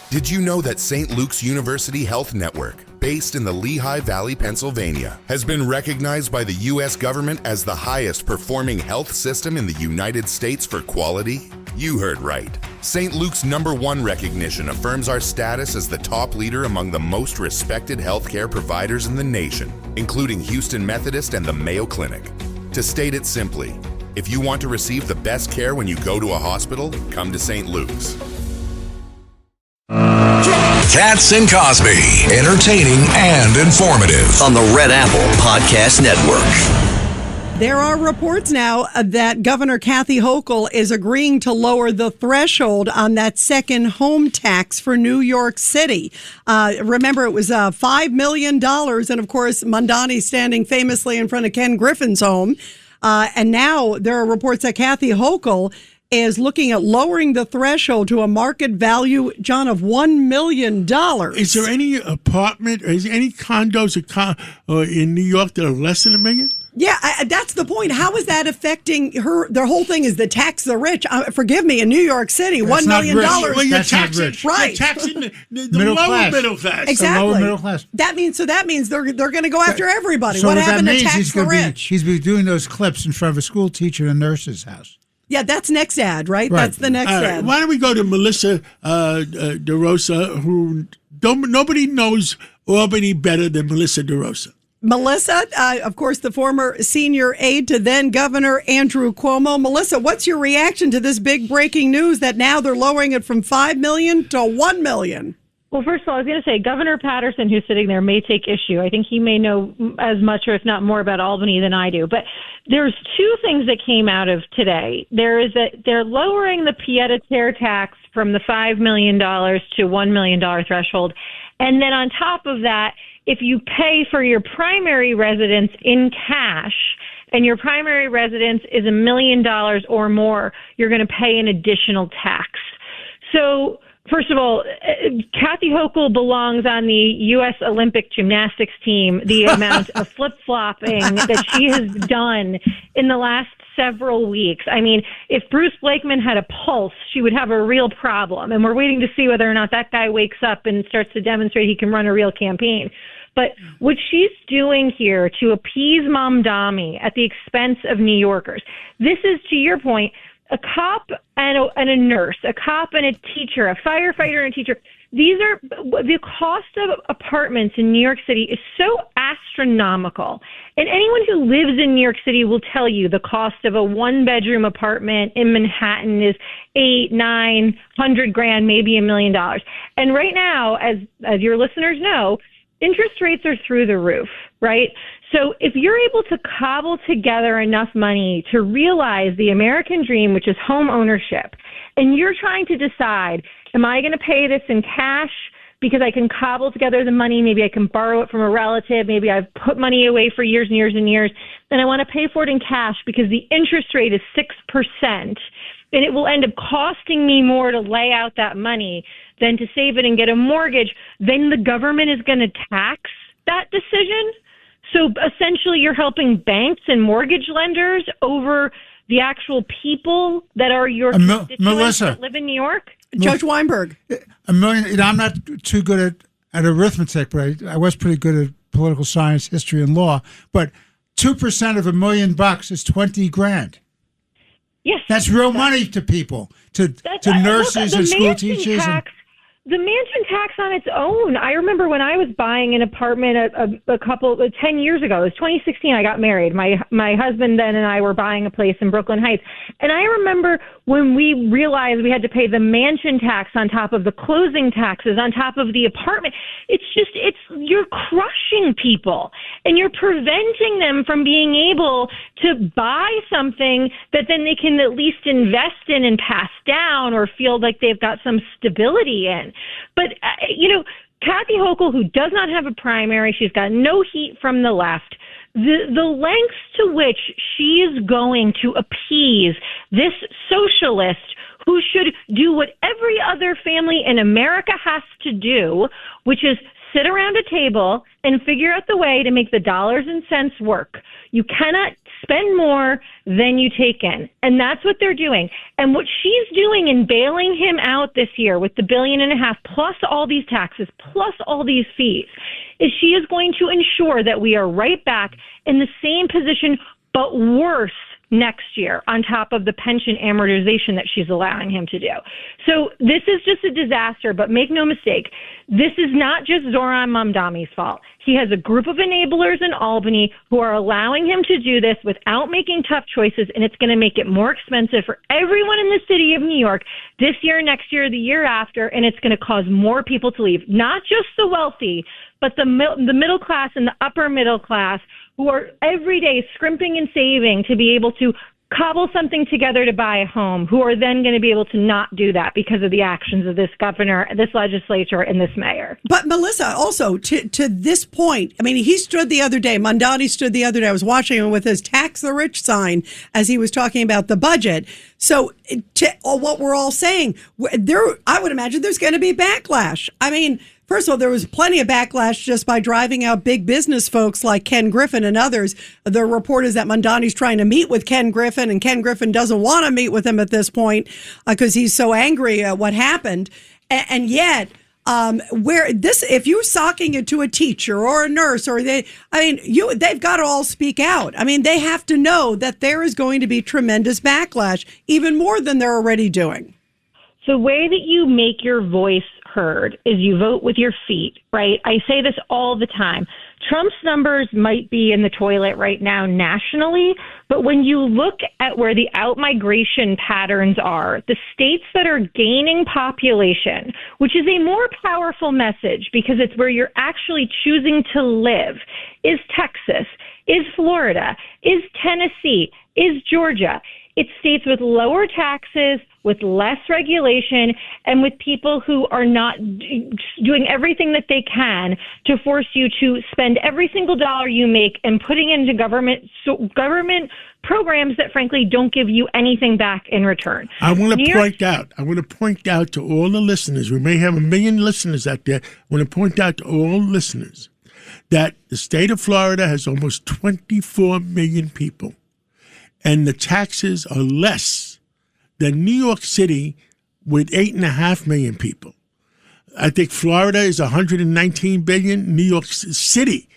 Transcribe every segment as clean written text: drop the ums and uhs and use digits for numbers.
Did you know that St. Luke's University Health Network, based in the Lehigh Valley, Pennsylvania, has been recognized by the U.S. government as the highest performing health system in the United States for quality? You heard right. St. Luke's #1 recognition affirms our status as the top leader among the most respected healthcare providers in the nation, including Houston Methodist and the Mayo Clinic. To state it simply, if you want to receive the best care when you go to a hospital, come to St. Luke's. Katz and Cosby, entertaining and informative on the Red Apple Podcast Network. There are reports now that Governor Kathy Hochul is agreeing to lower the threshold on that second home tax for New York City. Remember, it was $5 million. And of course, Mondani standing famously in front of Ken Griffin's home. And now there are reports that Kathy Hochul is looking at lowering the threshold to a market value, John, of $1 million. Is there any apartment or is there any condos in New York that are less than $1 million? Yeah, that's the point. How is that affecting her? Their whole thing is the tax the rich. Forgive me, in New York City, $1 million. Well, you're That's taxing, not rich. Right. You're taxing the Middle lower class. middle class. Exactly. The lower middle class. That means they're going to go after everybody. So what that happened to means tax the rich? he's been doing those clips in front of a school teacher in a nurse's house. Yeah, that's next ad, right? That's the next All right, ad. why don't we go to Melissa DeRosa, who nobody knows Albany better than Melissa DeRosa. Melissa, of course, the former senior aide to then Governor Andrew Cuomo. Melissa, what's your reaction to this big breaking news that now they're lowering it from $5 million to $1 million? Well, first of all, I was going to say Governor Patterson, who's sitting there, may take issue. I think he may know as much or if not more about Albany than I do. But there's two things that came out of today. There is that they're lowering the pied-à-terre tax from the $5 million to $1 million threshold. And then on top of that, if you pay for your primary residence in cash and your primary residence is $1 million or more, you're going to pay an additional tax. So, first of all, Kathy Hochul belongs on the U.S. Olympic gymnastics team. The amount of flip-flopping that she has done in the last several weeks. I mean, if Bruce Blakeman had a pulse, she would have a real problem. And we're waiting to see whether or not that guy wakes up and starts to demonstrate he can run a real campaign. But what she's doing here to appease Mamdani at the expense of New Yorkers, this is, to your point, a cop and a nurse, a cop and a teacher, a firefighter and a teacher. These are the cost of apartments in New York City is so astronomical. And anyone who lives in New York City will tell you the cost of a one-bedroom apartment in Manhattan is $800,000-900,000, maybe $1 million. And right now, as your listeners know, interest rates are through the roof, right? So if you're able to cobble together enough money to realize the American dream, which is home ownership, and you're trying to decide, am I going to pay this in cash because I can cobble together the money, maybe I can borrow it from a relative, maybe I've put money away for years and years and years, and I want to pay for it in cash because the interest rate is 6%, and it will end up costing me more to lay out that money than to save it and get a mortgage, then the government is going to tax that decision. So essentially you're helping banks and mortgage lenders over the actual people that are your constituents Melissa, that live in New York. Judge Weinberg. $1 million. I'm not too good at arithmetic, but I was pretty good at political science, history, and law. But 2% of $1 million is $20,000. Yes, that's real money to people, to nurses and school teachers. The mansion tax on its own. I remember when I was buying an apartment a couple 10 years ago. It was 2016. I got married. My husband then and I were buying a place in Brooklyn Heights. And I remember when we realized we had to pay the mansion tax on top of the closing taxes, on top of the apartment. You're crushing people and you're preventing them from being able to buy something that then they can at least invest in and pass down or feel like they've got some stability in. But, Kathy Hochul, who does not have a primary, she's got no heat from the left. The lengths to which she is going to appease this socialist who should do what every other family in America has to do, which is sit around a table and figure out the way to make the dollars and cents work. You cannot spend more than you take in. And that's what they're doing. And what she's doing in bailing him out this year with the $1.5 billion, plus all these taxes, plus all these fees, is she is going to ensure that we are right back in the same position, but worse next year, on top of the pension amortization that she's allowing him to do. So this is just a disaster, but make no mistake, this is not just Zoran Mamdani's fault. He has a group of enablers in Albany who are allowing him to do this without making tough choices, and it's going to make it more expensive for everyone in the city of New York this year, next year, the year after, and it's going to cause more people to leave. Not just the wealthy, but the middle class and the upper middle class who are every day scrimping and saving to be able to cobble something together to buy a home, who are then going to be able to not do that because of the actions of this governor, this legislature, and this mayor. But Melissa, also to this point, I mean, he stood the other day, Mamdani stood the other day, I was watching him with his tax the rich sign as he was talking about the budget. So to what we're all saying, I would imagine there's going to be backlash. I mean, first of all, there was plenty of backlash just by driving out big business folks like Ken Griffin and others. The report is that Mamdani's trying to meet with Ken Griffin, and Ken Griffin doesn't want to meet with him at this point because he's so angry at what happened. And yet, if you're socking it to a teacher or a nurse, they've got to all speak out. I mean, they have to know that there is going to be tremendous backlash, even more than they're already doing. The way that you make your voice heard is you vote with your feet, right? I say this all the time. Trump's numbers might be in the toilet right now nationally, but when you look at where the outmigration patterns are, the states that are gaining population, which is a more powerful message because it's where you're actually choosing to live, is Texas, is Florida, is Tennessee, is Georgia. It's states with lower taxes, with less regulation, and with people who are not doing everything that they can to force you to spend every single dollar you make and putting into government programs that, frankly, don't give you anything back in return. I want to point out to all the listeners, we may have 1 million listeners out there, I want to point out to all listeners that the state of Florida has almost 24 million people, and the taxes are less than New York City with 8.5 million people. I think Florida is 119 billion. New York City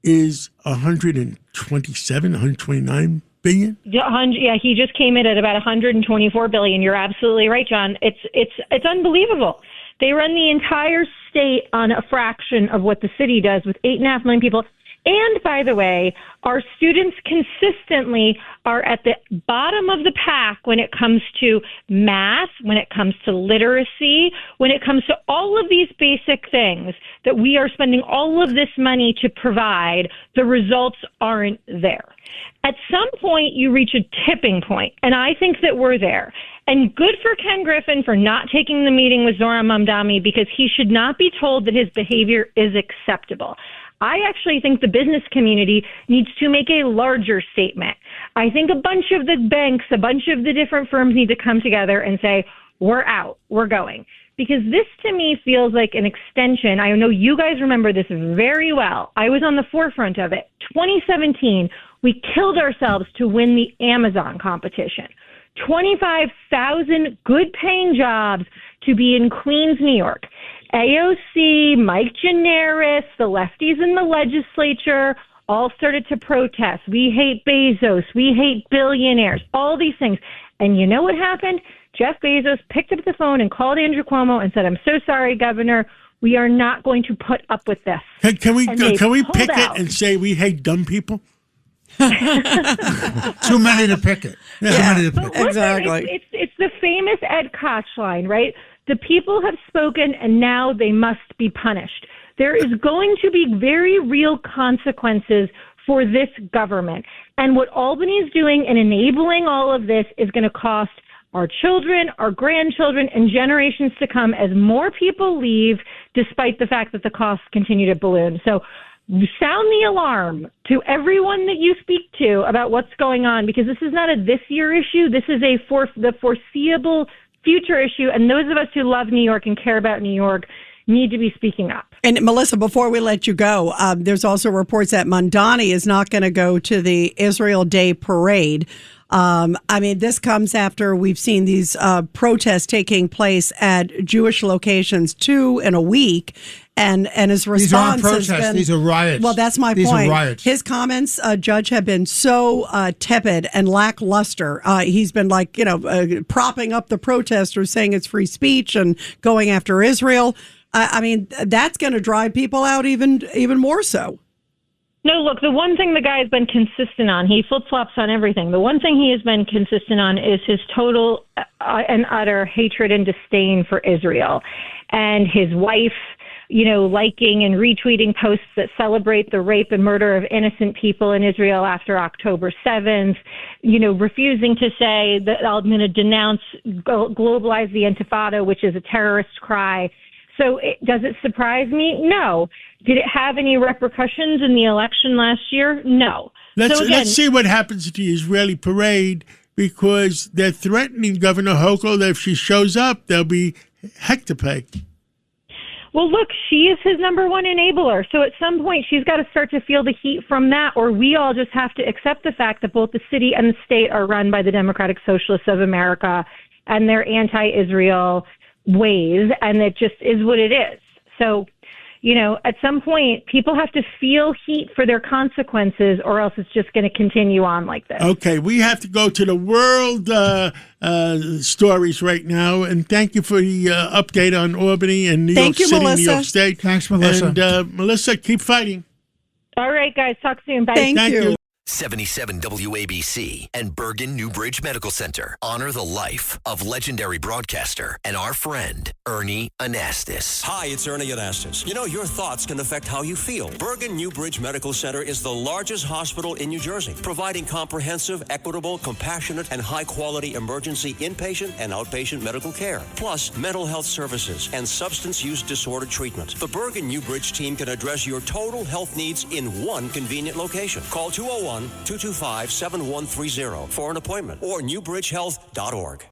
is 127, 129 billion. Yeah, he just came in at about 124 billion. You're absolutely right, John. It's unbelievable. They run the entire state on a fraction of what the city does with 8.5 million people. And, by the way, our students consistently are at the bottom of the pack when it comes to math, when it comes to literacy, when it comes to all of these basic things that we are spending all of this money to provide. The results aren't there. At some point, you reach a tipping point, and I think that we're there. And good for Ken Griffin for not taking the meeting with Zoran Mamdani, because he should not be told that his behavior is acceptable. I actually think the business community needs to make a larger statement. I think a bunch of the banks, a bunch of the different firms need to come together and say, we're out, we're going. Because this to me feels like an extension. I know you guys remember this very well. I was on the forefront of it. 2017, we killed ourselves to win the Amazon competition. 25,000 good-paying jobs to be in Queens, New York. AOC, Mike Generis, the lefties in the legislature all started to protest. We hate Bezos. We hate billionaires. All these things. And you know what happened? Jeff Bezos picked up the phone and called Andrew Cuomo and said, I'm so sorry, Governor. We are not going to put up with this. Can we pick it and say we hate dumb people? Too many to pick it. Yeah. Too many to pick it. Exactly. It's the famous Ed Koch line, right? The people have spoken, and now they must be punished. There is going to be very real consequences for this government. And what Albany is doing in enabling all of this is going to cost our children, our grandchildren, and generations to come as more people leave, despite the fact that the costs continue to balloon. So sound the alarm to everyone that you speak to about what's going on, because this is not a this year issue. This is the foreseeable future issue. And those of us who love New York and care about New York need to be speaking up. And Melissa, before we let you go, there's also reports that Mamdani is not going to go to the Israel Day parade. This comes after we've seen these protests taking place at Jewish locations 2 in a week. And his response has been... These are riots. Well, that's my point. These are riots. His comments, Judge, have been so tepid and lackluster. He's been propping up the protesters, saying it's free speech and going after Israel. That's going to drive people out even more so. No, look, the one thing the guy has been consistent on, he flip-flops on everything. The one thing he has been consistent on is his total and utter hatred and disdain for Israel. And his wife, liking and retweeting posts that celebrate the rape and murder of innocent people in Israel after October 7th, refusing to say that I'm going to denounce, globalize the Intifada, which is a terrorist cry. So does it surprise me? No. Did it have any repercussions in the election last year? No. Let's see what happens at the Israeli parade, because they're threatening Governor Hochul that if she shows up, there'll be heck to pay. Well, look, she is his number one enabler. So at some point, she's got to start to feel the heat from that, or we all just have to accept the fact that both the city and the state are run by the Democratic Socialists of America and their anti-Israel ways, and it just is what it is. So, at some point, people have to feel heat for their consequences, or else it's just going to continue on like this. Okay, we have to go to the world stories right now, and thank you for the update on Albany and New York City, Melissa. New York State. Thanks, Melissa. And Melissa, keep fighting. All right, guys, talk soon. Bye. Thank you. 77 WABC and Bergen Newbridge Medical Center honor the life of legendary broadcaster and our friend, Ernie Anastas. Hi, it's Ernie Anastas. Your thoughts can affect how you feel. Bergen Newbridge Medical Center is the largest hospital in New Jersey, providing comprehensive, equitable, compassionate, and high-quality emergency inpatient and outpatient medical care, plus mental health services and substance use disorder treatment. The Bergen Newbridge team can address your total health needs in one convenient location. Call 201-225-7130 for an appointment or newbridgehealth.org.